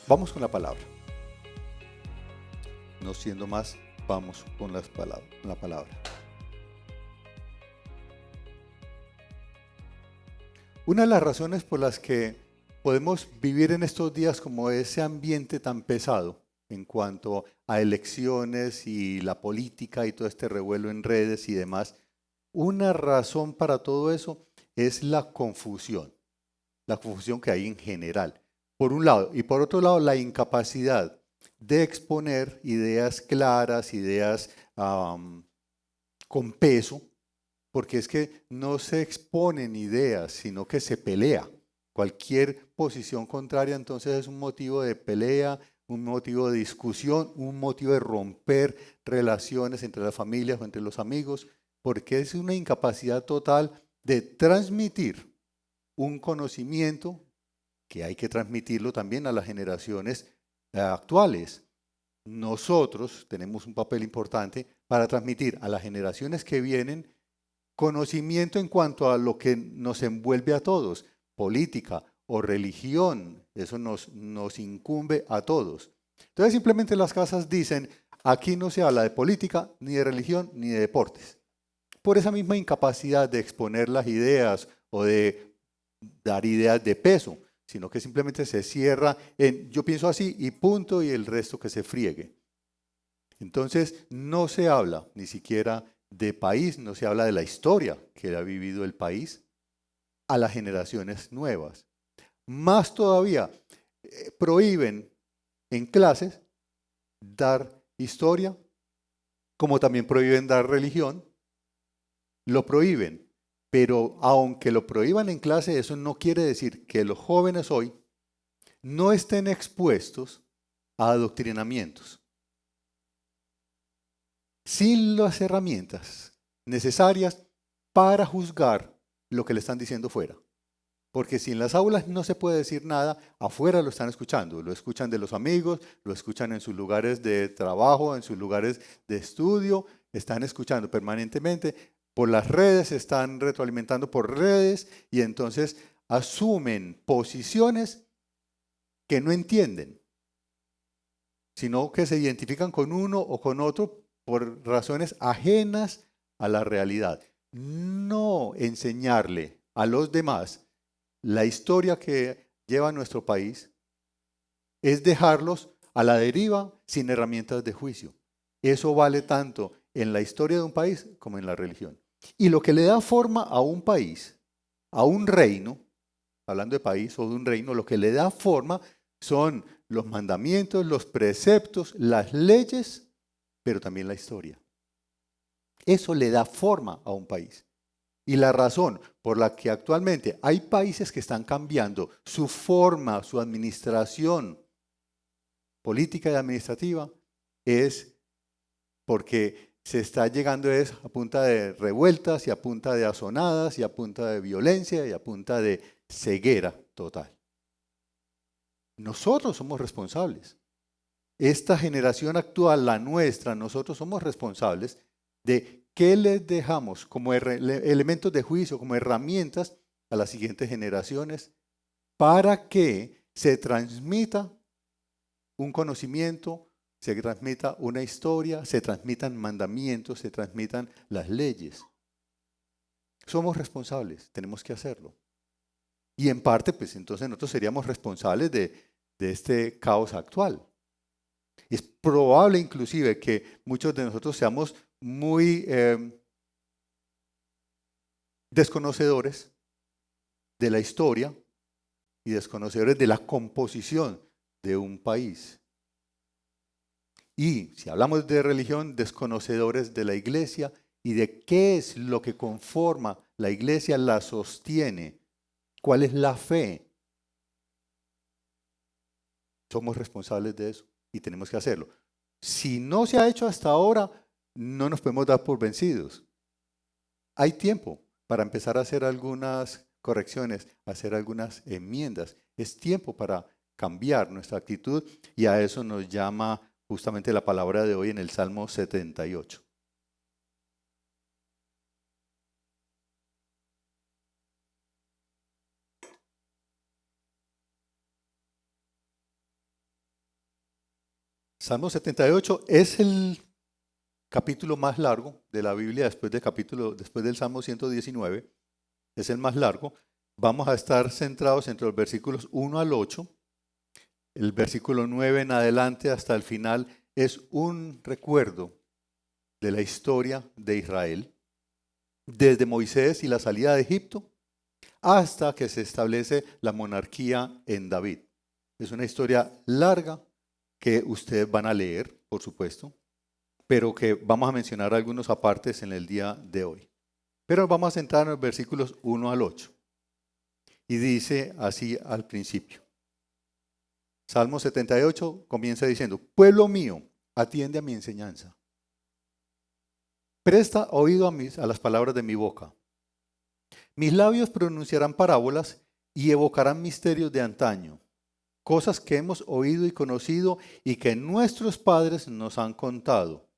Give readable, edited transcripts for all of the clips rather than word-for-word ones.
Vamos con la palabra. No siendo más, vamos con la palabra. Una de las razones por las que podemos vivir en estos días como ese ambiente tan pesado en cuanto a elecciones y la política y todo este revuelo en redes y demás, una razón para todo eso es la confusión que hay en general, por un lado, y por otro lado, la incapacidad de exponer ideas claras, ideas con peso, porque es que no se exponen ideas, sino que se pelea. Cualquier posición contraria entonces es un motivo de pelea, un motivo de discusión, un motivo de romper relaciones entre las familias o entre los amigos, porque es una incapacidad total de transmitir un conocimiento que hay que transmitirlo también a las generaciones actuales. Nosotros tenemos un papel importante para transmitir a las generaciones que vienen conocimiento en cuanto a lo que nos envuelve a todos, política o religión, eso nos incumbe a todos. Entonces simplemente las casas dicen, aquí no se habla de política, ni de religión, ni de deportes. Por esa misma incapacidad de exponer las ideas o de dar ideas de peso, sino que simplemente se cierra en yo pienso así y punto y el resto que se friegue. Entonces no se habla ni siquiera de país, no se habla de la historia que ha vivido el país a las generaciones nuevas. Más todavía, prohíben en clases dar historia, como también prohíben dar religión, lo prohíben. Pero aunque lo prohíban en clase, eso no quiere decir que los jóvenes hoy no estén expuestos a adoctrinamientos. Sin las herramientas necesarias para juzgar lo que le están diciendo fuera. Porque si en las aulas no se puede decir nada, afuera lo están escuchando. Lo escuchan de los amigos, lo escuchan en sus lugares de trabajo, en sus lugares de estudio, están escuchando permanentemente. Por las redes, se están retroalimentando por redes y entonces asumen posiciones que no entienden, sino que se identifican con uno o con otro por razones ajenas a la realidad. No enseñarle a los demás la historia que lleva nuestro país es dejarlos a la deriva sin herramientas de juicio. Eso vale tanto en la historia de un país como en la religión. Y lo que le da forma a un país, a un reino, hablando de país o de un reino, lo que le da forma son los mandamientos, los preceptos, las leyes, pero también la historia. Eso le da forma a un país. Y la razón por la que actualmente hay países que están cambiando su forma, su administración política y administrativa, es porque se está llegando a punta de revueltas y a punta de azonadas y a punta de violencia y a punta de ceguera total. Nosotros somos responsables. Esta generación actual, la nuestra, nosotros somos responsables de qué les dejamos como elementos de juicio, como herramientas a las siguientes generaciones para que se transmita un conocimiento, se transmita una historia, se transmitan mandamientos, se transmitan las leyes. Somos responsables, tenemos que hacerlo. Y en parte, pues entonces nosotros seríamos responsables de este caos actual. Es probable inclusive que muchos de nosotros seamos muy desconocedores de la historia y desconocedores de la composición de un país. Y si hablamos de religión, desconocedores de la iglesia y de qué es lo que conforma la iglesia, la sostiene, cuál es la fe. Somos responsables de eso y tenemos que hacerlo. Si no se ha hecho hasta ahora, no nos podemos dar por vencidos. Hay tiempo para empezar a hacer algunas correcciones, hacer algunas enmiendas. Es tiempo para cambiar nuestra actitud y a eso nos llama justamente la palabra de hoy en el Salmo 78. Salmo 78 es el capítulo más largo de la Biblia después del Salmo 119. Es el más largo. Vamos a estar centrados entre los versículos 1 al 8. El versículo 9 en adelante hasta el final es un recuerdo de la historia de Israel, desde Moisés y la salida de Egipto hasta que se establece la monarquía en David. Es una historia larga que ustedes van a leer, por supuesto, pero que vamos a mencionar algunos apartes en el día de hoy. Pero vamos a centrar en los versículos 1 al 8. Y dice así al principio. Salmo 78 comienza diciendo: pueblo mío, atiende a mi enseñanza. Presta oído a las palabras de mi boca. Mis labios pronunciarán parábolas y evocarán misterios de antaño, cosas que hemos oído y conocido y que nuestros padres nos han contado.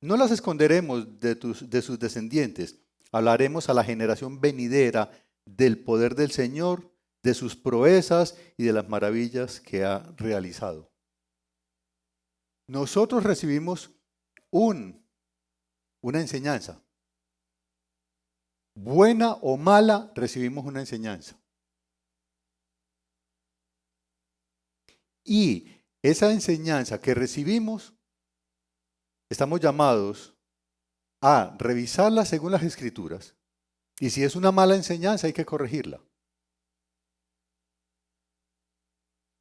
No las esconderemos de sus descendientes. Hablaremos a la generación venidera del poder del Señor, de sus proezas y de las maravillas que ha realizado. Nosotros recibimos una enseñanza. Buena o mala, recibimos una enseñanza. Y esa enseñanza que recibimos, estamos llamados a revisarla según las Escrituras. Y si es una mala enseñanza, hay que corregirla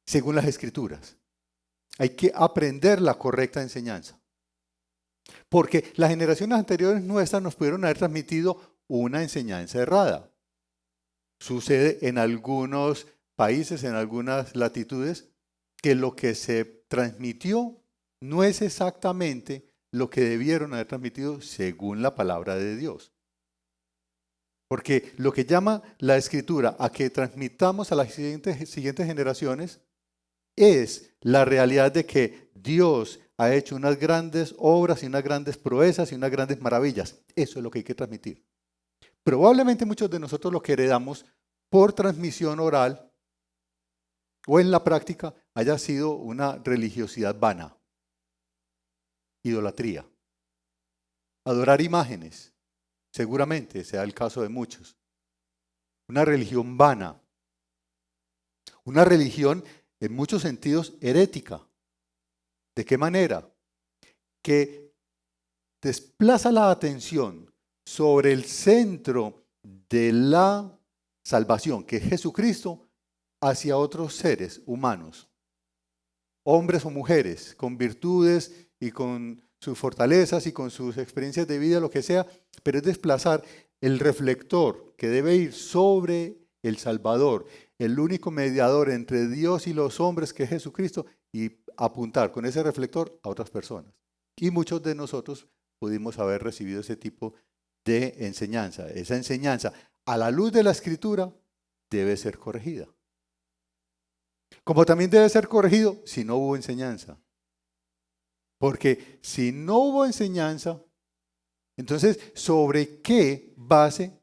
según las Escrituras. Hay que aprender la correcta enseñanza. Porque las generaciones anteriores nuestras nos pudieron haber transmitido una enseñanza errada. Sucede en algunos países, en algunas latitudes, que lo que se transmitió no es exactamente lo que debieron haber transmitido según la palabra de Dios. Porque lo que llama la Escritura a que transmitamos a las siguientes generaciones es la realidad de que Dios ha hecho unas grandes obras y unas grandes proezas y unas grandes maravillas. Eso es lo que hay que transmitir. Probablemente muchos de nosotros lo que heredamos por transmisión oral o en la práctica haya sido una religiosidad vana, idolatría, adorar imágenes, seguramente sea el caso de muchos. Una religión vana, una religión en muchos sentidos herética. ¿De qué manera? Que desplaza la atención sobre el centro de la salvación, que es Jesucristo, hacia otros seres humanos, hombres o mujeres, con virtudes y con sus fortalezas y con sus experiencias de vida, lo que sea, pero es desplazar el reflector que debe ir sobre el Salvador, el único mediador entre Dios y los hombres, que es Jesucristo, y apuntar con ese reflector a otras personas. Y muchos de nosotros pudimos haber recibido ese tipo de enseñanza. Esa enseñanza, a la luz de la Escritura, debe ser corregida. Como también debe ser corregido si no hubo enseñanza. Porque si no hubo enseñanza, entonces, ¿sobre qué base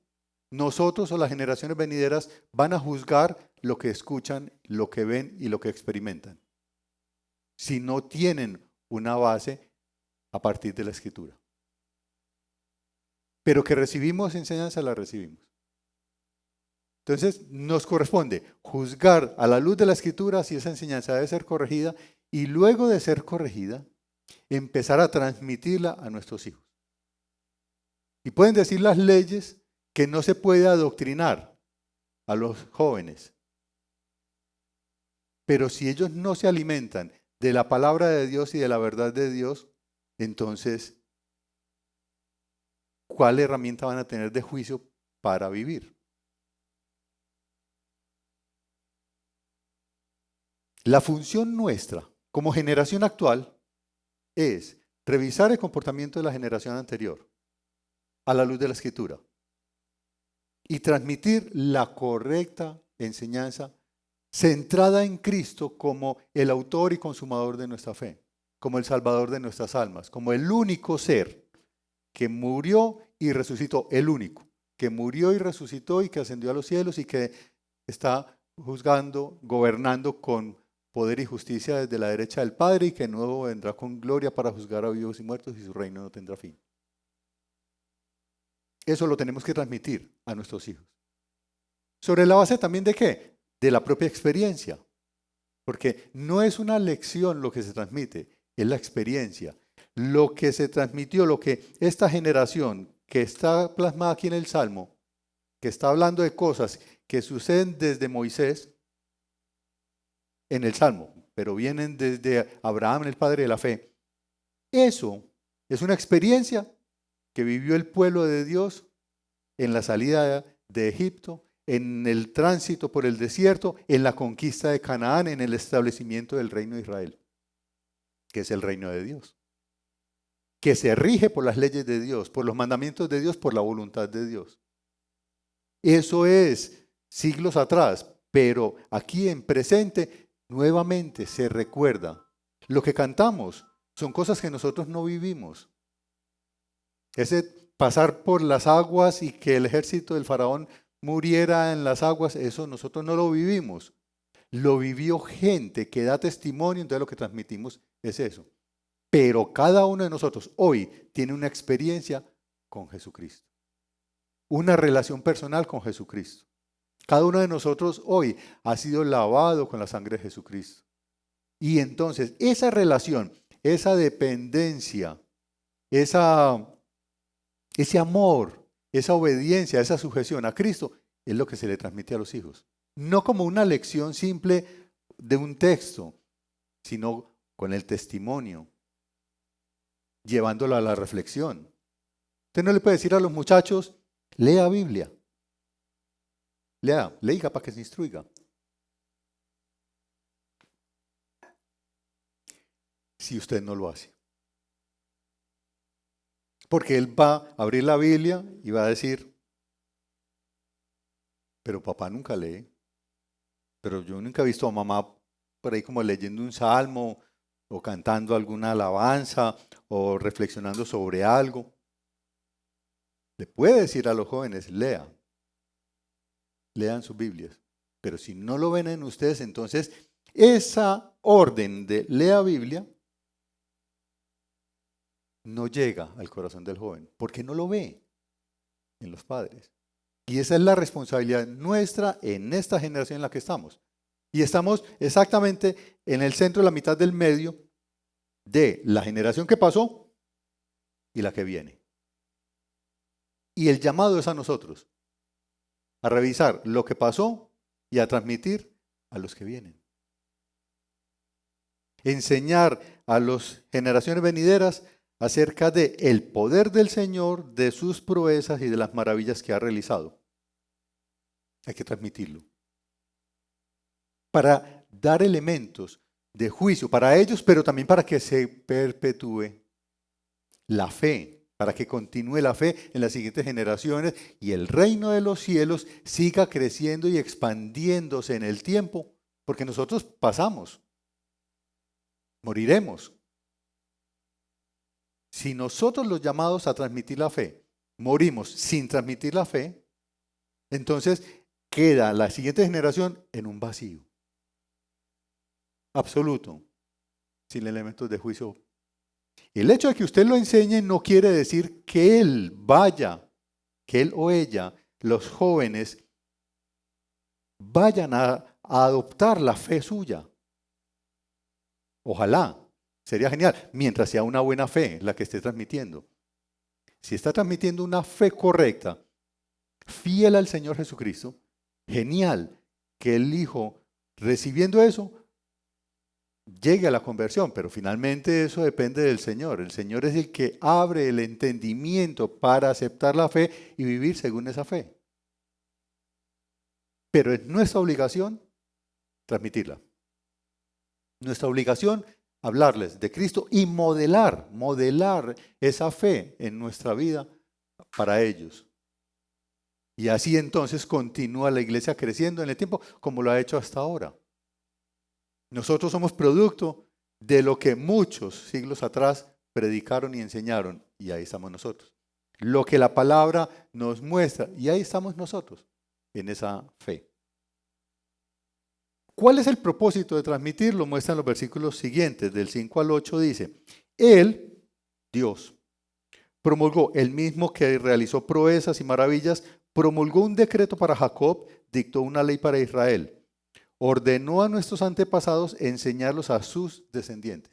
nosotros o las generaciones venideras van a juzgar lo que escuchan, lo que ven y lo que experimentan? Si no tienen una base a partir de la Escritura. Pero que recibimos enseñanza, la recibimos. Entonces, nos corresponde juzgar a la luz de la Escritura si esa enseñanza debe ser corregida y luego de ser corregida, empezar a transmitirla a nuestros hijos. Y pueden decir las leyes que no se puede adoctrinar a los jóvenes. Pero si ellos no se alimentan de la palabra de Dios y de la verdad de Dios, entonces, ¿cuál herramienta van a tener de juicio para vivir? La función nuestra como generación actual es revisar el comportamiento de la generación anterior a la luz de la Escritura y transmitir la correcta enseñanza centrada en Cristo como el autor y consumador de nuestra fe, como el salvador de nuestras almas, como el único ser que murió y resucitó, el único, que murió y resucitó y que ascendió a los cielos y que está juzgando, gobernando con poder y justicia desde la derecha del Padre, y que de nuevo vendrá con gloria para juzgar a vivos y muertos, y su reino no tendrá fin. Eso lo tenemos que transmitir a nuestros hijos. ¿Sobre la base también de qué? De la propia experiencia. Porque no es una lección lo que se transmite, es la experiencia. Lo que se transmitió, lo que esta generación que está plasmada aquí en el Salmo, que está hablando de cosas que suceden desde Moisés en el Salmo, pero vienen desde Abraham, el padre de la fe. Eso es una experiencia que vivió el pueblo de Dios en la salida de Egipto, en el tránsito por el desierto, en la conquista de Canaán, en el establecimiento del reino de Israel, que es el reino de Dios, que se rige por las leyes de Dios, por los mandamientos de Dios, por la voluntad de Dios. Eso es siglos atrás, pero aquí en presente nuevamente se recuerda. Lo que cantamos son cosas que nosotros no vivimos. Ese pasar por las aguas y que el ejército del faraón muriera en las aguas, eso nosotros no lo vivimos. Lo vivió gente que da testimonio, entonces lo que transmitimos es eso. Pero cada uno de nosotros hoy tiene una experiencia con Jesucristo. Una relación personal con Jesucristo. Cada uno de nosotros hoy ha sido lavado con la sangre de Jesucristo. Y entonces esa relación, esa dependencia, ese amor, esa obediencia, esa sujeción a Cristo es lo que se le transmite a los hijos. No como una lección simple de un texto, sino con el testimonio, llevándolo a la reflexión. Usted no le puede decir a los muchachos, lea Biblia. Lea para que se instruiga. Si usted no lo hace. Porque él va a abrir la Biblia y va a decir, pero papá nunca lee. Pero yo nunca he visto a mamá por ahí como leyendo un salmo o cantando alguna alabanza o reflexionando sobre algo. Le puede decir a los jóvenes, lean sus Biblias. Pero si no lo ven en ustedes, entonces esa orden de lea Biblia no llega al corazón del joven, porque no lo ve en los padres. Y esa es la responsabilidad nuestra en esta generación en la que estamos. Y estamos exactamente en el centro, la mitad del medio de la generación que pasó y la que viene. Y el llamado es a nosotros, a revisar lo que pasó y a transmitir a los que vienen. Enseñar a las generaciones venideras acerca de el poder del Señor, de sus proezas y de las maravillas que ha realizado. Hay que transmitirlo. Para dar elementos de juicio para ellos, pero también para que se perpetúe la fe, para que continúe la fe en las siguientes generaciones y el reino de los cielos siga creciendo y expandiéndose en el tiempo, porque nosotros pasamos, moriremos. Si nosotros los llamados a transmitir la fe morimos sin transmitir la fe, entonces queda la siguiente generación en un vacío absoluto, sin elementos de juicio. El hecho de que usted lo enseñe no quiere decir que él vaya, que él o ella, los jóvenes, vayan a adoptar la fe suya. Ojalá, sería genial, mientras sea una buena fe la que esté transmitiendo. Si está transmitiendo una fe correcta, fiel al Señor Jesucristo, genial que el hijo, recibiendo eso, llegue a la conversión, pero finalmente eso depende del Señor. El Señor es el que abre el entendimiento para aceptar la fe y vivir según esa fe. Pero es nuestra obligación transmitirla. Nuestra obligación hablarles de Cristo y modelar esa fe en nuestra vida para ellos. Y así entonces continúa la iglesia creciendo en el tiempo como lo ha hecho hasta ahora. Nosotros somos producto de lo que muchos siglos atrás predicaron y enseñaron, y ahí estamos nosotros. Lo que la palabra nos muestra, y ahí estamos nosotros, en esa fe. ¿Cuál es el propósito de transmitirlo? Muestran los versículos siguientes, del 5 al 8 dice, Él, Dios, promulgó, el mismo que realizó proezas y maravillas, promulgó un decreto para Jacob, dictó una ley para Israel, ordenó a nuestros antepasados enseñarlos a sus descendientes,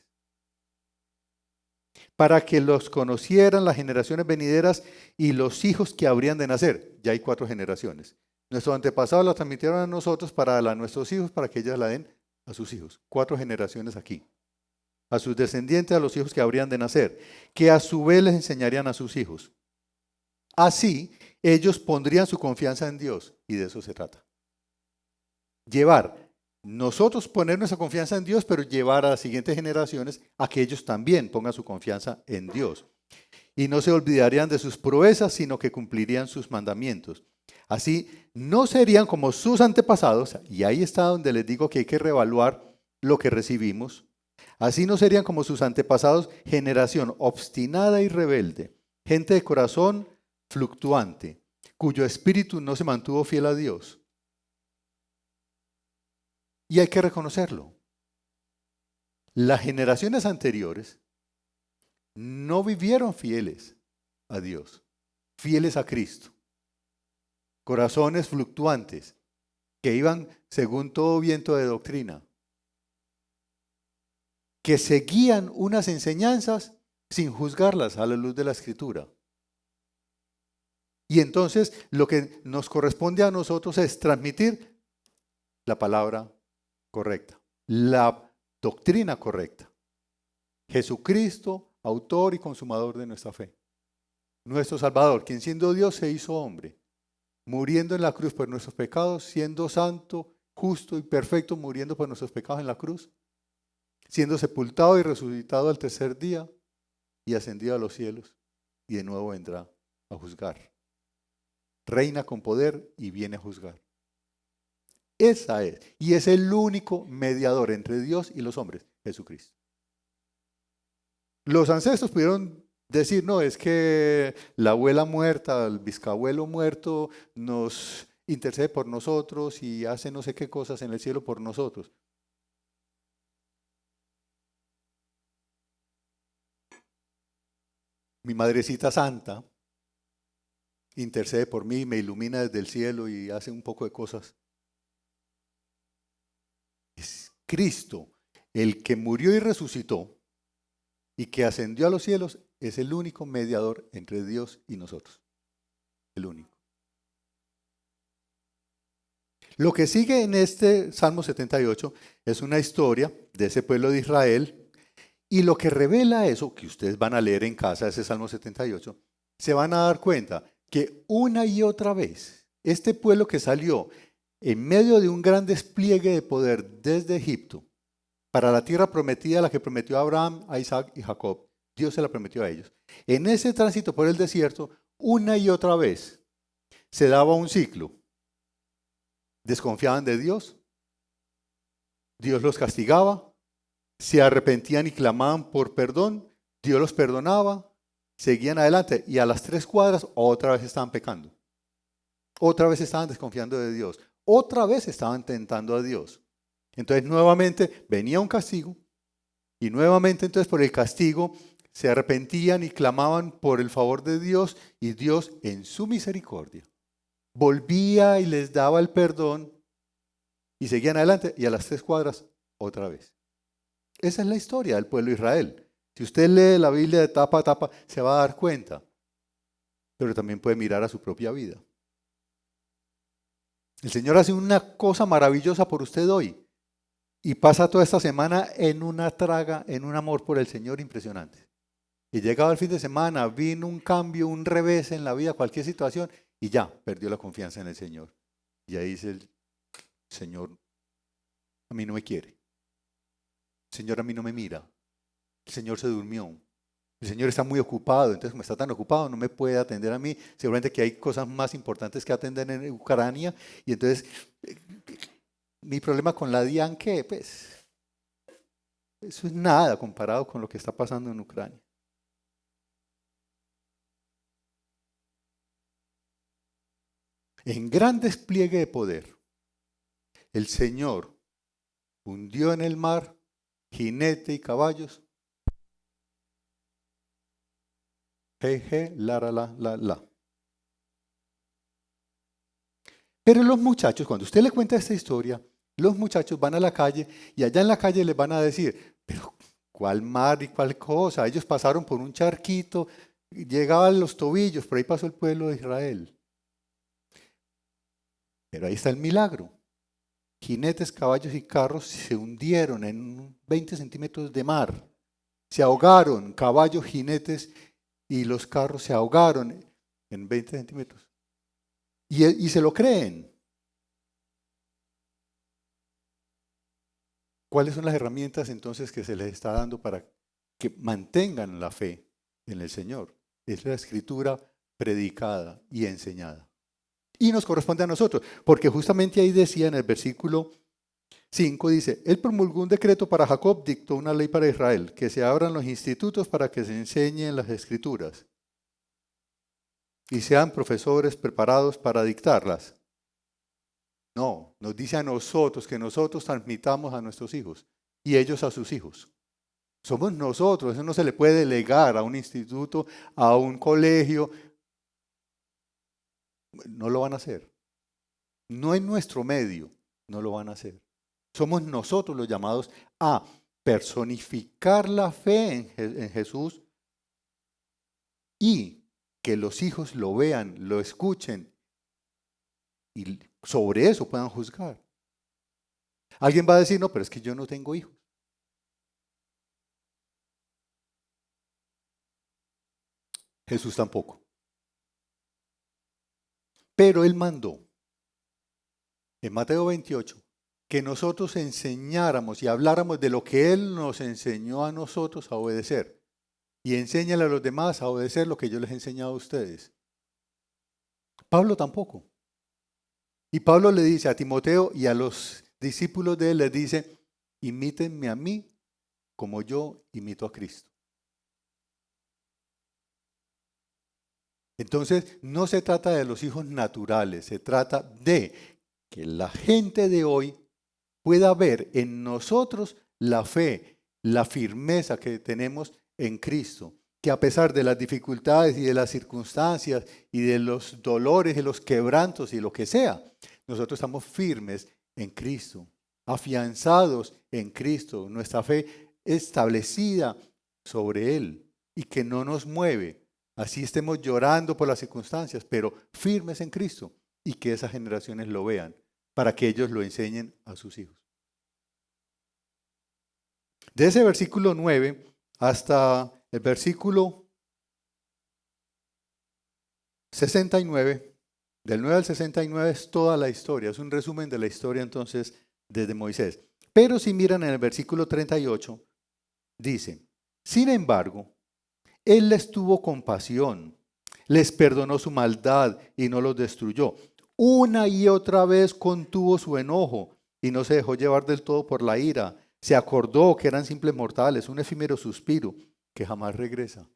para que los conocieran las generaciones venideras y los hijos que habrían de nacer. Ya hay 4 generaciones. Nuestros antepasados la transmitieron a nosotros para a nuestros hijos, para que ellos la den a sus hijos. 4 generaciones aquí. A sus descendientes, a los hijos que habrían de nacer, que a su vez les enseñarían a sus hijos. Así, ellos pondrían su confianza en Dios, y de eso se trata. Nosotros poner nuestra confianza en Dios, pero llevar a las siguientes generaciones a que ellos también pongan su confianza en Dios. Y no se olvidarían de sus proezas, sino que cumplirían sus mandamientos. Así, no serían como sus antepasados, y ahí está donde les digo que hay que reevaluar lo que recibimos. Así no serían como sus antepasados, generación obstinada y rebelde, gente de corazón fluctuante, cuyo espíritu no se mantuvo fiel a Dios. Y hay que reconocerlo. Las generaciones anteriores no vivieron fieles a Dios, fieles a Cristo. Corazones fluctuantes que iban según todo viento de doctrina, que seguían unas enseñanzas sin juzgarlas a la luz de la Escritura. Y entonces lo que nos corresponde a nosotros es transmitir la palabra correcta, la doctrina correcta. Jesucristo, autor y consumador de nuestra fe. Nuestro Salvador, quien siendo Dios se hizo hombre, muriendo en la cruz por nuestros pecados, siendo santo, justo y perfecto, muriendo por nuestros pecados en la cruz, siendo sepultado y resucitado al tercer día y ascendido a los cielos, y de nuevo vendrá a juzgar. Reina con poder y viene a juzgar. Esa es, y es el único mediador entre Dios y los hombres, Jesucristo. Los ancestros pudieron decir, no, es que la abuela muerta, el bisabuelo muerto nos intercede por nosotros y hace no sé qué cosas en el cielo por nosotros. Mi madrecita santa intercede por mí, me ilumina desde el cielo y hace un poco de cosas. Es Cristo, el que murió y resucitó y que ascendió a los cielos, es el único mediador entre Dios y nosotros. El único. Lo que sigue en este Salmo 78 es una historia de ese pueblo de Israel, y lo que revela eso, que ustedes van a leer en casa, ese Salmo 78, se van a dar cuenta que una y otra vez, este pueblo que salió en medio de un gran despliegue de poder desde Egipto, para la tierra prometida, la que prometió a Abraham, a Isaac y Jacob, Dios se la prometió a ellos. En ese tránsito por el desierto, una y otra vez, se daba un ciclo. Desconfiaban de Dios, Dios los castigaba, se arrepentían y clamaban por perdón, Dios los perdonaba, seguían adelante y a las 3 cuadras otra vez estaban pecando. Otra vez estaban desconfiando de Dios, otra vez estaban tentando a Dios. Entonces nuevamente venía un castigo y nuevamente entonces por el castigo se arrepentían y clamaban por el favor de Dios, y Dios en su misericordia volvía y les daba el perdón y seguían adelante y a las 3 cuadras otra vez. Esa es la historia del pueblo de Israel. Si usted lee la Biblia de tapa a tapa se va a dar cuenta, pero también puede mirar a su propia vida. El Señor hace una cosa maravillosa por usted hoy y pasa toda esta semana en una traga, en un amor por el Señor impresionante. Y llegado el fin de semana, vino un cambio, un revés en la vida, cualquier situación, y ya, perdió la confianza en el Señor. Y ahí dice el Señor, a mí no me quiere. El Señor a mí no me mira. El Señor se durmió. El Señor está muy ocupado, entonces como está tan ocupado no me puede atender a mí. Seguramente que hay cosas más importantes que atender en Ucrania. Y entonces, mi problema con la DIAN, ¿qué? Pues, eso es nada comparado con lo que está pasando en Ucrania. En gran despliegue de poder, el Señor hundió en el mar jinete y caballos. Jeje, la. Pero los muchachos, cuando usted le cuenta esta historia, los muchachos van a la calle y allá en la calle les van a decir, pero ¿cuál mar y cuál cosa? Ellos pasaron por un charquito, llegaban los tobillos, por ahí pasó el pueblo de Israel. Pero ahí está el milagro. Jinetes, caballos y carros se hundieron en 20 centímetros de mar. Se ahogaron, caballos, jinetes y los carros se ahogaron en 20 centímetros. Y se lo creen. ¿Cuáles son las herramientas entonces que se les está dando para que mantengan la fe en el Señor? Es la escritura predicada y enseñada. Y nos corresponde a nosotros, porque justamente ahí decía en el versículo 5, dice, Él promulgó un decreto para Jacob, dictó una ley para Israel, que se abran los institutos para que se enseñen las escrituras y sean profesores preparados para dictarlas. No, nos dice a nosotros que nosotros transmitamos a nuestros hijos y ellos a sus hijos. Somos nosotros, eso no se le puede delegar a un instituto, a un colegio. No lo van a hacer. No en nuestro medio, no lo van a hacer. Somos nosotros los llamados a personificar la fe en Jesús y que los hijos lo vean, lo escuchen y sobre eso puedan juzgar. Alguien va a decir, no, pero es que yo no tengo hijos. Jesús tampoco. Pero Él mandó en Mateo 28 que nosotros enseñáramos y habláramos de lo que Él nos enseñó a nosotros a obedecer. Y enséñale a los demás a obedecer lo que yo les he enseñado a ustedes. Pablo tampoco. Y Pablo le dice a Timoteo y a los discípulos de él, les dice, imítenme a mí como yo imito a Cristo. Entonces, no se trata de los hijos naturales, se trata de que la gente de hoy pueda ver en nosotros la fe, la firmeza que tenemos en Cristo, que a pesar de las dificultades y de las circunstancias y de los dolores y los quebrantos y lo que sea, nosotros estamos firmes en Cristo, afianzados en Cristo, nuestra fe establecida sobre Él y que no nos mueve. Así estemos llorando por las circunstancias, pero firmes en Cristo y que esas generaciones lo vean para que ellos lo enseñen a sus hijos. De ese versículo 9 hasta el versículo 69, del 9 al 69 es toda la historia, es un resumen de la historia entonces desde Moisés. Pero si miran en el versículo 38, dice, sin embargo, Él les tuvo compasión, les perdonó su maldad y no los destruyó. Una y otra vez contuvo su enojo y no se dejó llevar del todo por la ira. Se acordó que eran simples mortales, un efímero suspiro que jamás regresa.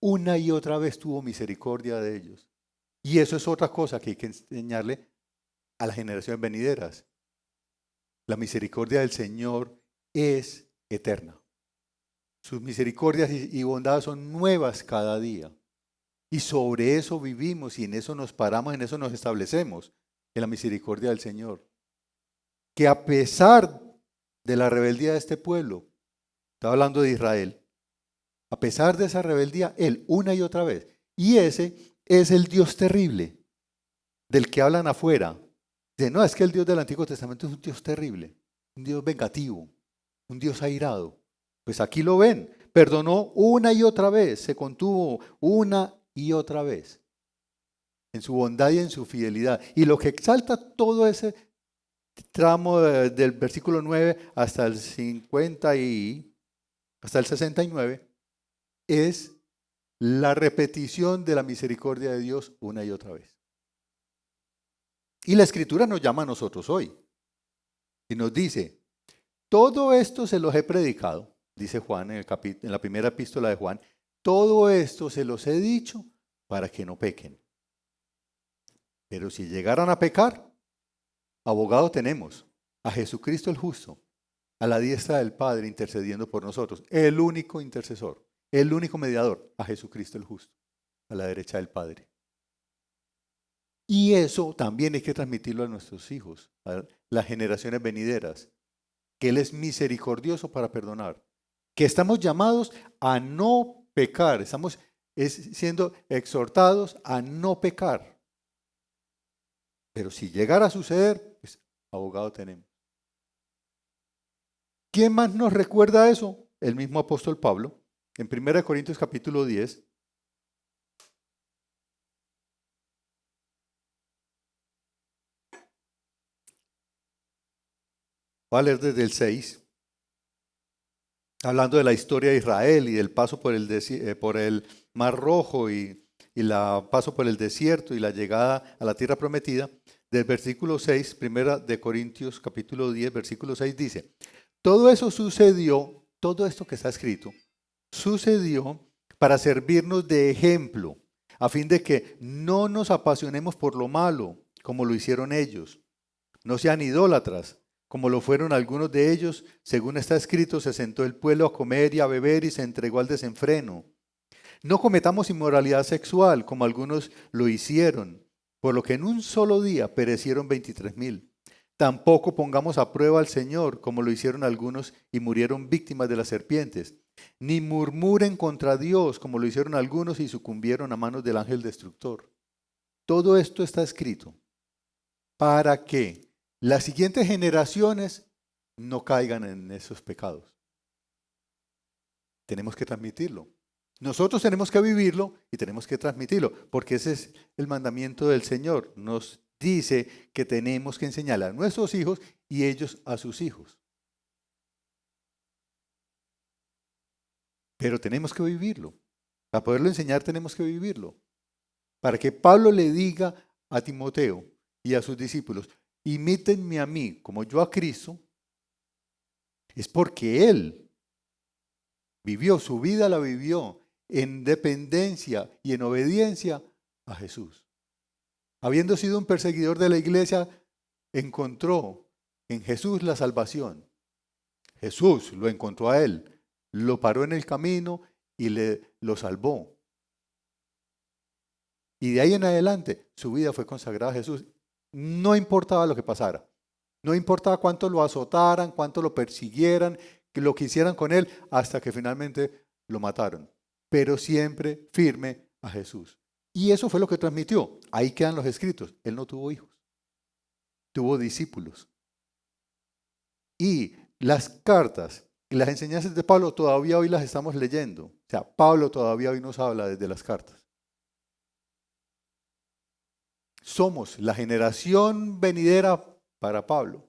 Una y otra vez tuvo misericordia de ellos. Y eso es otra cosa que hay que enseñarle a las generaciones venideras. La misericordia del Señor es eterna. Sus misericordias y bondades son nuevas cada día. Y sobre eso vivimos y en eso nos paramos, en eso nos establecemos, en la misericordia del Señor. Que a pesar de la rebeldía de este pueblo, estaba hablando de Israel, a pesar de esa rebeldía, Él una y otra vez, y ese es el Dios terrible del que hablan afuera. Dicen, no, es que el Dios del Antiguo Testamento es un Dios terrible, un Dios vengativo, un Dios airado. Pues aquí lo ven, perdonó una y otra vez, se contuvo una y otra vez en su bondad y en su fidelidad. Y lo que exalta todo ese tramo del versículo 9 hasta el 50 y hasta el 69 es la repetición de la misericordia de Dios una y otra vez. Y la Escritura nos llama a nosotros hoy y nos dice, todo esto se los he predicado, dice Juan en la primera epístola de Juan, todo esto se los he dicho para que no pequen. Pero si llegaran a pecar, abogado tenemos, a Jesucristo el justo, a la diestra del Padre intercediendo por nosotros. El único intercesor, el único mediador, a Jesucristo el justo, a la derecha del Padre. Y eso también hay que transmitirlo a nuestros hijos, a las generaciones venideras, que Él es misericordioso para perdonar, que estamos llamados a no pecar, estamos siendo exhortados a no pecar. Pero si llegara a suceder, pues abogado tenemos. ¿Quién más nos recuerda eso? El mismo apóstol Pablo, en 1 Corintios capítulo 10. Voy a leer desde el 6, hablando de la historia de Israel y del paso por el Mar Rojo y el paso por el desierto y la llegada a la tierra prometida. Del versículo 6, 1 Corintios capítulo 10, versículo 6 dice: todo eso sucedió, todo esto que está escrito, sucedió para servirnos de ejemplo, a fin de que no nos apasionemos por lo malo, como lo hicieron ellos. No sean idólatras, como lo fueron algunos de ellos. Según está escrito, se sentó el pueblo a comer y a beber y se entregó al desenfreno. No cometamos inmoralidad sexual, como algunos lo hicieron, por lo que en un solo día perecieron 23,000. Tampoco pongamos a prueba al Señor, como lo hicieron algunos y murieron víctimas de las serpientes. Ni murmuren contra Dios, como lo hicieron algunos y sucumbieron a manos del ángel destructor. Todo esto está escrito para que las siguientes generaciones no caigan en esos pecados. Tenemos que transmitirlo. Nosotros tenemos que vivirlo y tenemos que transmitirlo, porque ese es el mandamiento del Señor. Nos dice que tenemos que enseñarle a nuestros hijos y ellos a sus hijos. Pero tenemos que vivirlo. Para poderlo enseñar tenemos que vivirlo. Para que Pablo le diga a Timoteo y a sus discípulos: imítenme a mí como yo a Cristo, es porque Él vivió, su vida la vivió en dependencia y en obediencia a Jesús. Habiendo sido un perseguidor de la iglesia, encontró en Jesús la salvación. Jesús lo encontró a él, lo paró en el camino y lo salvó. Y de ahí en adelante su vida fue consagrada a Jesús. No importaba lo que pasara. No importaba cuánto lo azotaran, cuánto lo persiguieran, que lo que hicieran con él, hasta que finalmente lo mataron. Pero siempre firme a Jesús. Y eso fue lo que transmitió. Ahí quedan los escritos. Él no tuvo hijos. Tuvo discípulos. Y las cartas y las enseñanzas de Pablo todavía hoy las estamos leyendo. O sea, Pablo todavía hoy nos habla desde las cartas. Somos la generación venidera para Pablo.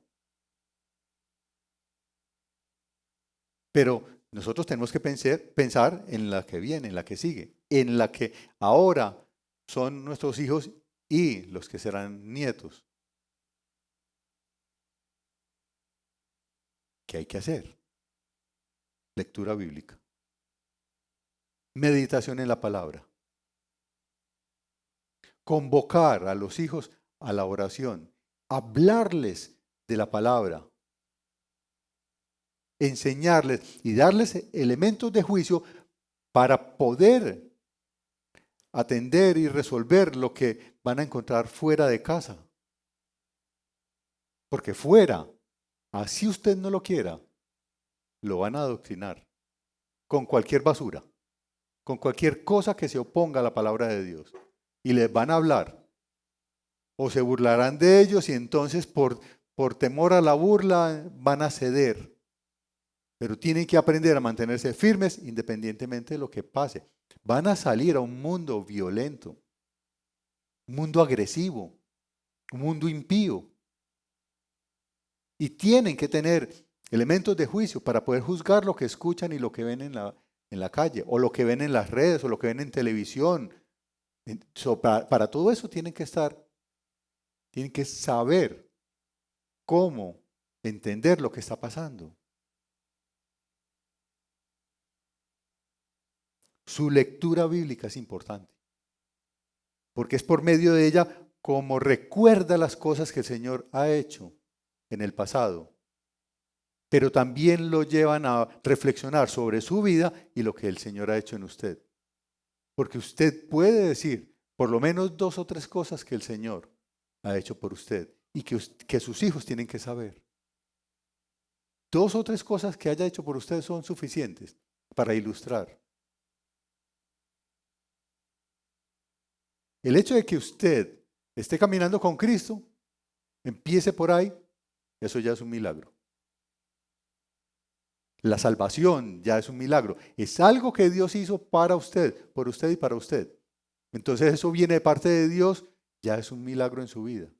Pero nosotros tenemos que pensar en la que viene, en la que sigue, en la que ahora son nuestros hijos y los que serán nietos. ¿Qué hay que hacer? Lectura bíblica. Meditación en la palabra. Convocar a los hijos a la oración. Hablarles de la palabra. Enseñarles y darles elementos de juicio para poder atender y resolver lo que van a encontrar fuera de casa. Porque fuera, así usted no lo quiera, lo van a adoctrinar con cualquier basura, con cualquier cosa que se oponga a la palabra de Dios. Y les van a hablar. O se burlarán de ellos y entonces por temor a la burla van a ceder. Pero tienen que aprender a mantenerse firmes independientemente de lo que pase. Van a salir a un mundo violento, un mundo agresivo, un mundo impío. Y tienen que tener elementos de juicio para poder juzgar lo que escuchan y lo que ven en la calle, o lo que ven en las redes, o lo que ven en televisión. Para todo eso tienen que saber cómo entender lo que está pasando. Su lectura bíblica es importante, porque es por medio de ella como recuerda las cosas que el Señor ha hecho en el pasado. pero también lo llevan a reflexionar sobre su vida y lo que el Señor ha hecho en usted. Porque usted puede decir por lo menos 2 o 3 cosas que el Señor ha hecho por usted y que sus hijos tienen que saber. 2 o 3 cosas que haya hecho por usted son suficientes para ilustrar. El hecho de que usted esté caminando con Cristo, empiece por ahí, eso ya es un milagro. La salvación ya es un milagro. Es algo que Dios hizo para usted, por usted y para usted. Entonces eso viene de parte de Dios, ya es un milagro en su vida.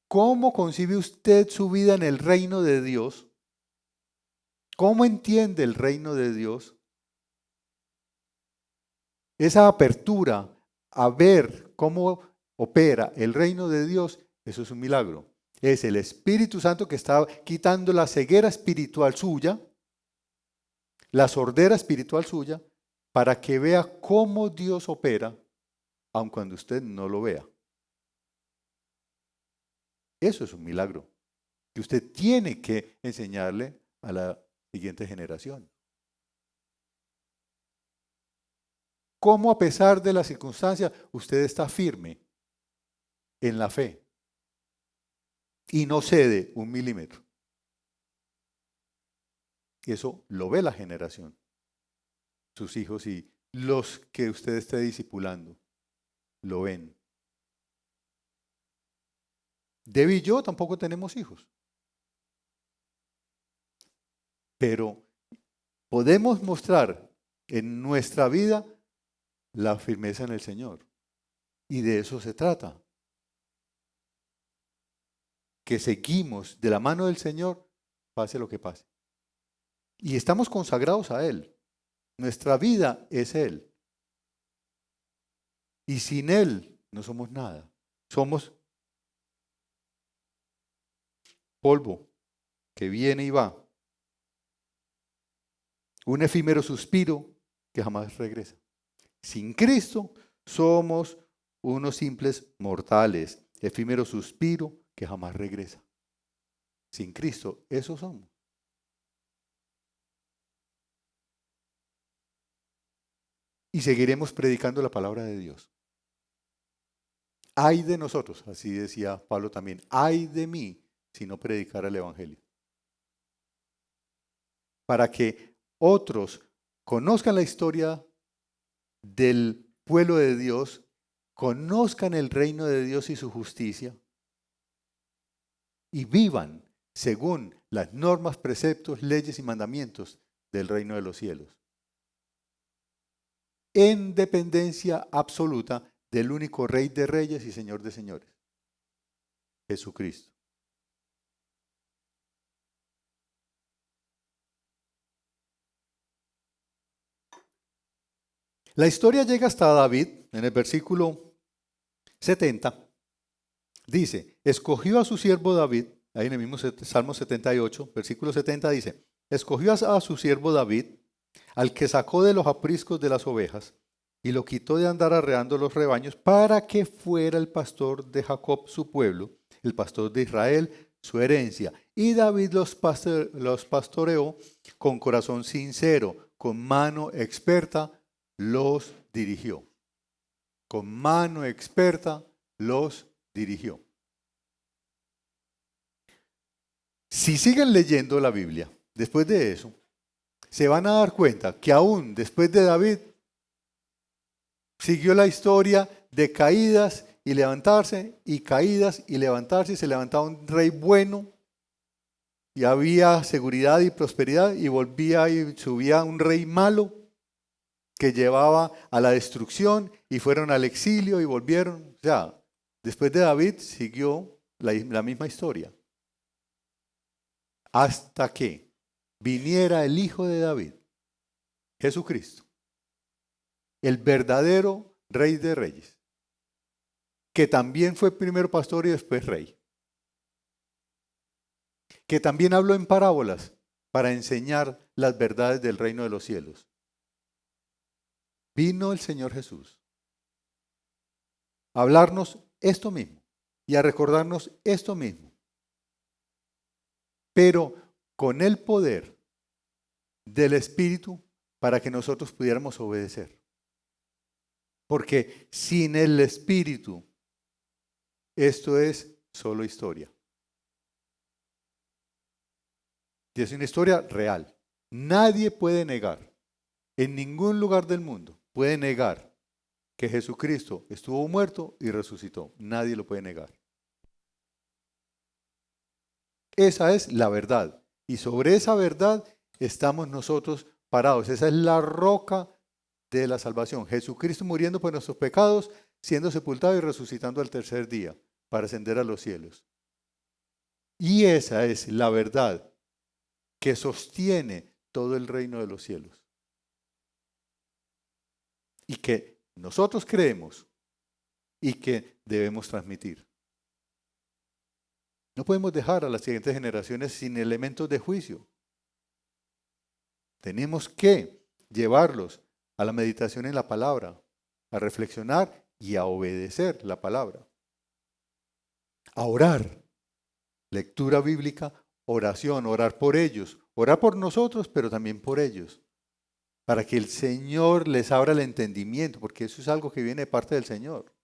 ¿Cómo concibe usted su vida en el reino de Dios? ¿Cómo entiende el reino de Dios? Esa apertura a ver cómo opera el reino de Dios, eso es un milagro. Es el Espíritu Santo que está quitando la ceguera espiritual suya, la sordera espiritual suya, para que vea cómo Dios opera, aun cuando usted no lo vea. Eso es un milagro que usted tiene que enseñarle a la siguiente generación. Cómo a pesar de las circunstancias usted está firme en la fe y no cede 1 milímetro. Y eso lo ve la generación, sus hijos y los que usted esté discipulando, lo ven. Debbie y yo tampoco tenemos hijos, pero podemos mostrar en nuestra vida la firmeza en el Señor. Y de eso se trata. Que seguimos de la mano del Señor, pase lo que pase. Y estamos consagrados a Él. Nuestra vida es Él. Y sin Él no somos nada. Somos polvo que viene y va. Un efímero suspiro que jamás regresa. Sin Cristo somos unos simples mortales. Efímero suspiro que jamás regresa. Sin Cristo, eso somos. Y seguiremos predicando la palabra de Dios. Ay de nosotros, así decía Pablo también, ay de mí si no predicara el Evangelio. Para que otros conozcan la historia del pueblo de Dios, conozcan el reino de Dios y su justicia y vivan según las normas, preceptos, leyes y mandamientos del reino de los cielos. En dependencia absoluta del único Rey de Reyes y Señor de Señores, Jesucristo. La historia llega hasta David, en el versículo 70. Dice, escogió a su siervo David, ahí en el mismo Salmo 78, versículo 70 dice, escogió a su siervo David, al que sacó de los apriscos de las ovejas, y lo quitó de andar arreando los rebaños, para que fuera el pastor de Jacob su pueblo, el pastor de Israel su herencia. Y David los pastoreó con corazón sincero, con mano experta los dirigió. Con mano experta los dirigió. Si siguen leyendo la Biblia, después de eso, se van a dar cuenta que aún después de David, siguió la historia de caídas y levantarse, y caídas y levantarse, y se levantaba un rey bueno, y había seguridad y prosperidad, y volvía y subía un rey malo, que llevaba a la destrucción, y fueron al exilio y volvieron. O sea, después de David siguió la misma historia. Hasta que viniera el Hijo de David, Jesucristo, el verdadero Rey de Reyes, que también fue primero pastor y después rey, que también habló en parábolas para enseñar las verdades del reino de los cielos. Vino el Señor Jesús a hablarnos esto mismo y a recordarnos esto mismo, pero con el poder del Espíritu para que nosotros pudiéramos obedecer. Porque sin el Espíritu, esto es solo historia. Y es una historia real. Nadie puede negar, en ningún lugar del mundo puede negar que Jesucristo estuvo muerto y resucitó. Nadie lo puede negar. Esa es la verdad. Y sobre esa verdad estamos nosotros parados. Esa es la roca de la salvación. Jesucristo muriendo por nuestros pecados, siendo sepultado y resucitando al tercer día para ascender a los cielos. Y esa es la verdad que sostiene todo el reino de los cielos. Y que nosotros creemos y que debemos transmitir. No podemos dejar a las siguientes generaciones sin elementos de juicio. Tenemos que llevarlos a la meditación en la palabra, a reflexionar y a obedecer la palabra. A orar, lectura bíblica, oración, orar por ellos, orar por nosotros, pero también por ellos, para que el Señor les abra el entendimiento, porque eso es algo que viene de parte del Señor.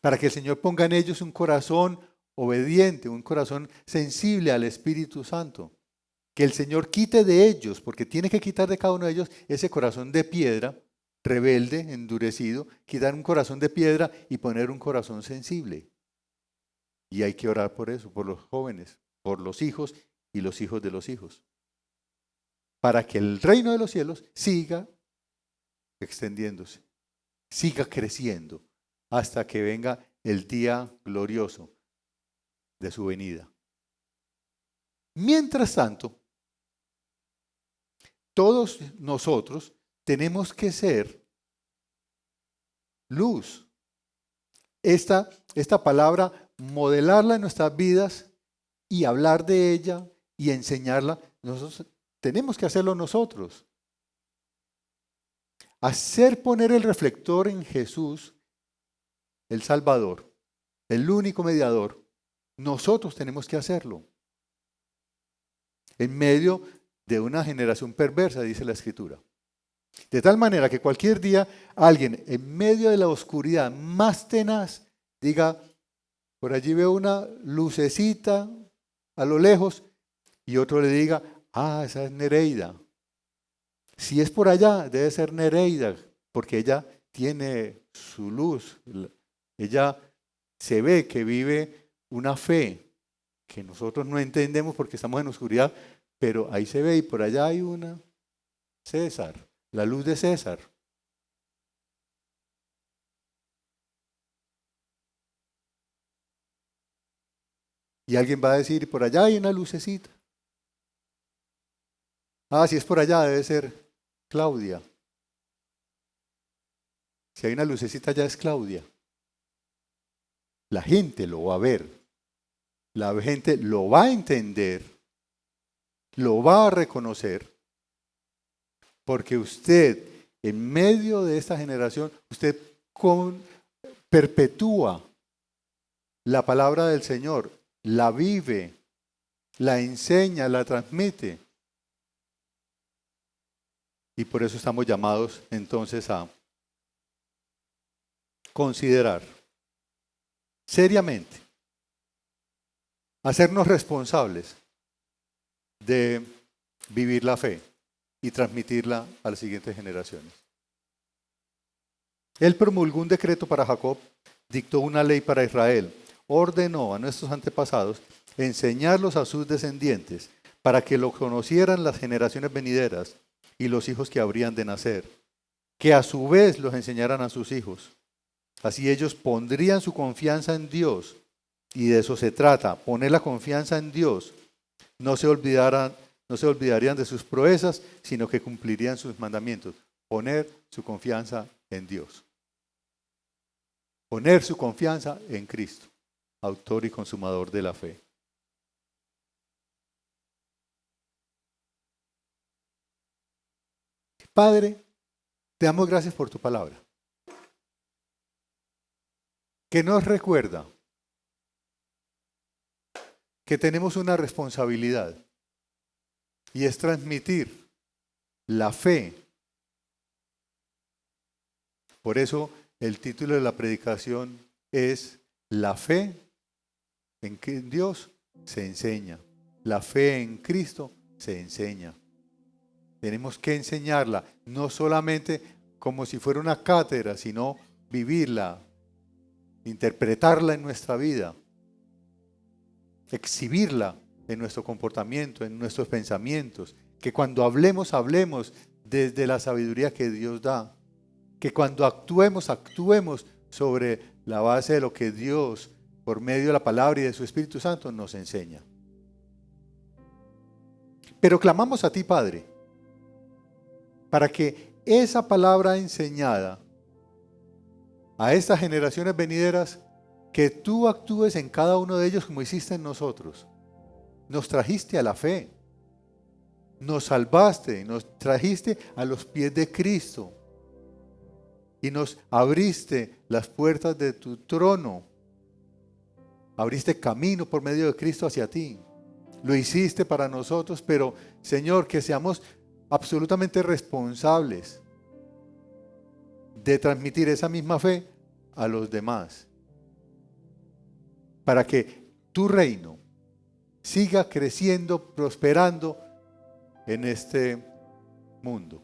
Para que el Señor ponga en ellos un corazón obediente, un corazón sensible al Espíritu Santo. Que el Señor quite de ellos, porque tiene que quitar de cada uno de ellos ese corazón de piedra, rebelde, endurecido, quitar un corazón de piedra y poner un corazón sensible. Y hay que orar por eso, por los jóvenes, por los hijos y los hijos de los hijos. Para que el reino de los cielos siga extendiéndose, siga creciendo, hasta que venga el día glorioso de su venida. Mientras tanto, todos nosotros tenemos que ser luz. Esta palabra, modelarla en nuestras vidas y hablar de ella y enseñarla, nosotros tenemos que hacerlo nosotros. Hacer poner el reflector en Jesús, el Salvador, el único mediador, nosotros tenemos que hacerlo. En medio de una generación perversa, dice la Escritura. De tal manera que cualquier día alguien en medio de la oscuridad más tenaz diga, por allí veo una lucecita a lo lejos, y otro le diga, esa es Nereida. Si es por allá, debe ser Nereida, porque ella tiene su luz. Ella se ve que vive una fe que nosotros no entendemos porque estamos en oscuridad, pero ahí se ve y por allá hay una César, la luz de César. Y alguien va a decir, y por allá hay una lucecita. Si es por allá, debe ser Claudia. Si hay una lucecita, ya es Claudia. La gente lo va a ver. La gente lo va a entender. Lo va a reconocer. Porque usted, en medio de esta generación, usted perpetúa la palabra del Señor. La vive, la enseña, la transmite. Y por eso estamos llamados entonces a considerar seriamente, hacernos responsables de vivir la fe y transmitirla a las siguientes generaciones. Él promulgó un decreto para Jacob, dictó una ley para Israel, ordenó a nuestros antepasados enseñarlos a sus descendientes para que lo conocieran las generaciones venideras y los hijos que habrían de nacer, que a su vez los enseñaran a sus hijos. Así ellos pondrían su confianza en Dios, y de eso se trata, poner la confianza en Dios. No se olvidarían de sus proezas, sino que cumplirían sus mandamientos. Poner su confianza en Dios. Poner su confianza en Cristo, autor y consumador de la fe. Padre, te damos gracias por tu palabra, que nos recuerda que tenemos una responsabilidad y es transmitir la fe. Por eso el título de la predicación es La fe en Dios se enseña. La fe en Cristo se enseña. Tenemos que enseñarla, no solamente como si fuera una cátedra, sino vivirla, interpretarla en nuestra vida, exhibirla en nuestro comportamiento, en nuestros pensamientos. Que cuando hablemos desde la sabiduría que Dios da. Que cuando actuemos sobre la base de lo que Dios, por medio de la palabra y de su Espíritu Santo, nos enseña. Pero clamamos a ti, Padre, para que esa palabra enseñada a estas generaciones venideras, que tú actúes en cada uno de ellos como hiciste en nosotros. Nos trajiste a la fe, nos salvaste, nos trajiste a los pies de Cristo y nos abriste las puertas de tu trono. Abriste camino por medio de Cristo hacia ti. Lo hiciste para nosotros, pero Señor, que seamos absolutamente responsables de transmitir esa misma fe a los demás, para que tu reino siga creciendo, prosperando en este mundo,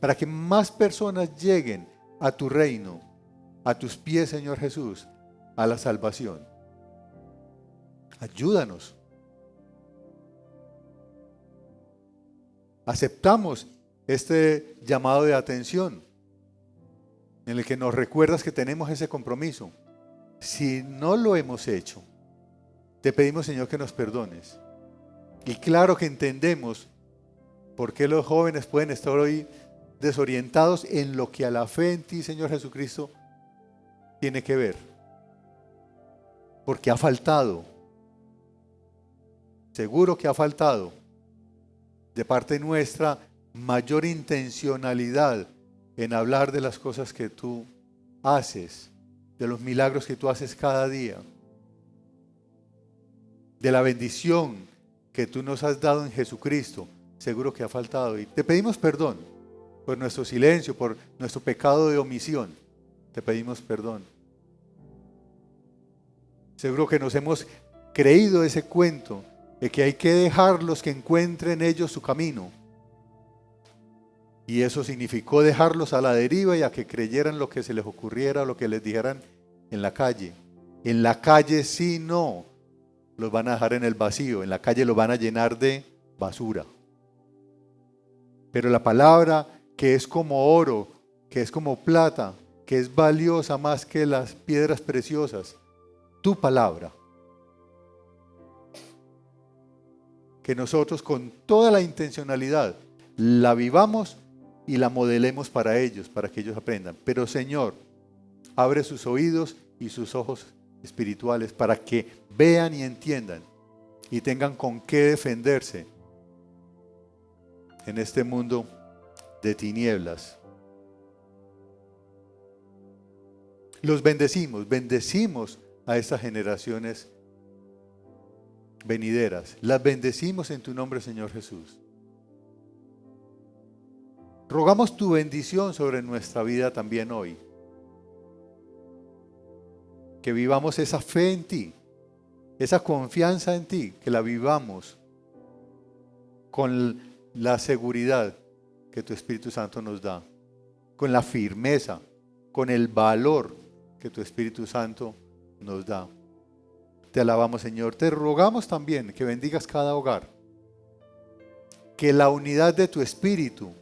para que más personas lleguen a tu reino, a tus pies, Señor Jesús, a la salvación. Ayúdanos. Aceptamos este llamado de atención en el que nos recuerdas que tenemos ese compromiso. Si no lo hemos hecho, te pedimos, Señor, que nos perdones. Y claro que entendemos por qué los jóvenes pueden estar hoy desorientados en lo que a la fe en ti, Señor Jesucristo, tiene que ver. Porque ha faltado. Seguro que ha faltado de parte nuestra mayor intencionalidad en hablar de las cosas que tú haces, de los milagros que tú haces cada día, de la bendición que tú nos has dado en Jesucristo. Seguro que ha faltado y te pedimos perdón por nuestro silencio, por nuestro pecado de omisión. Te pedimos perdón. Seguro que nos hemos creído ese cuento de que hay que dejarlos que encuentren ellos su camino. Y eso significó dejarlos a la deriva y a que creyeran lo que se les ocurriera, lo que les dijeran en la calle. En la calle sí, no. Los van a dejar en el vacío. En la calle los van a llenar de basura. Pero la palabra, que es como oro, que es como plata, que es valiosa más que las piedras preciosas, tu palabra, que nosotros con toda la intencionalidad la vivamos y la modelemos para ellos, para que ellos aprendan. Pero Señor, abre sus oídos y sus ojos espirituales para que vean y entiendan y tengan con qué defenderse en este mundo de tinieblas. Los bendecimos a estas generaciones venideras. Las bendecimos en tu nombre, Señor Jesús. Rogamos tu bendición sobre nuestra vida también hoy. Que vivamos esa fe en ti, esa confianza en ti, que la vivamos con la seguridad que tu Espíritu Santo nos da, con la firmeza, con el valor que tu Espíritu Santo nos da. Te alabamos, Señor. Te rogamos también que bendigas cada hogar, que la unidad de tu Espíritu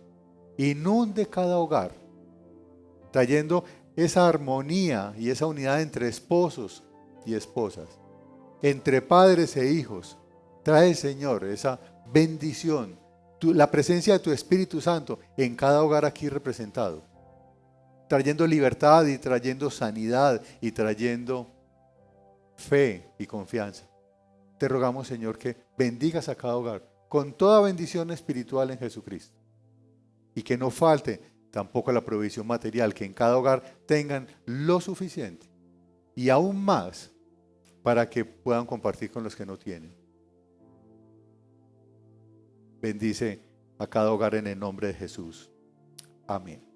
inunde cada hogar, trayendo esa armonía y esa unidad entre esposos y esposas, entre padres e hijos. Trae, Señor, esa bendición, la presencia de tu Espíritu Santo en cada hogar aquí representado, trayendo libertad y trayendo sanidad y trayendo fe y confianza. Te rogamos, Señor, que bendigas a cada hogar con toda bendición espiritual en Jesucristo y que no falte tampoco la provisión material, que en cada hogar tengan lo suficiente y aún más para que puedan compartir con los que no tienen. Bendice a cada hogar en el nombre de Jesús. Amén.